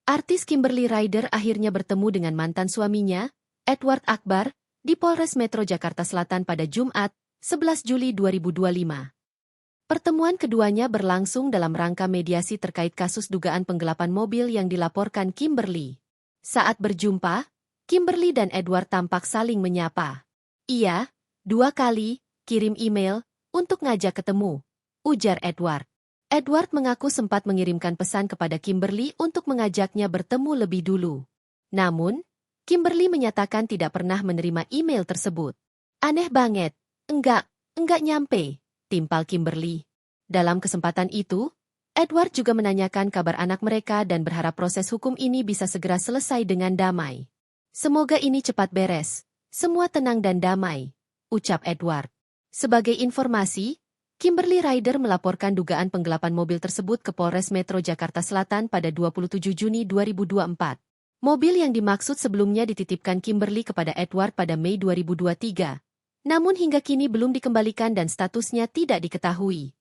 Artis Kimberly Ryder akhirnya bertemu dengan mantan suaminya, Edward Akbar, di Polres Metro Jakarta Selatan pada Jumat, 11 Juli 2025. Pertemuan keduanya berlangsung dalam rangka mediasi terkait kasus dugaan penggelapan mobil yang dilaporkan Kimberly. Saat berjumpa, Kimberly dan Edward tampak saling menyapa. "Iya, 2 kali, kirim email, untuk ngajak ketemu," ujar Edward. Edward mengaku sempat mengirimkan pesan kepada Kimberly untuk mengajaknya bertemu lebih dulu. Namun, Kimberly menyatakan tidak pernah menerima email tersebut. "Aneh banget, enggak nyampe," timpal Kimberly. Dalam kesempatan itu, Edward juga menanyakan kabar anak mereka dan berharap proses hukum ini bisa segera selesai dengan damai. "Semoga ini cepat beres, semua tenang dan damai," ucap Edward. Sebagai informasi, Kimberly Ryder melaporkan dugaan penggelapan mobil tersebut ke Polres Metro Jakarta Selatan pada 27 Juni 2024. Mobil yang dimaksud sebelumnya dititipkan Kimberly kepada Edward pada Mei 2023. Namun hingga kini belum dikembalikan dan statusnya tidak diketahui.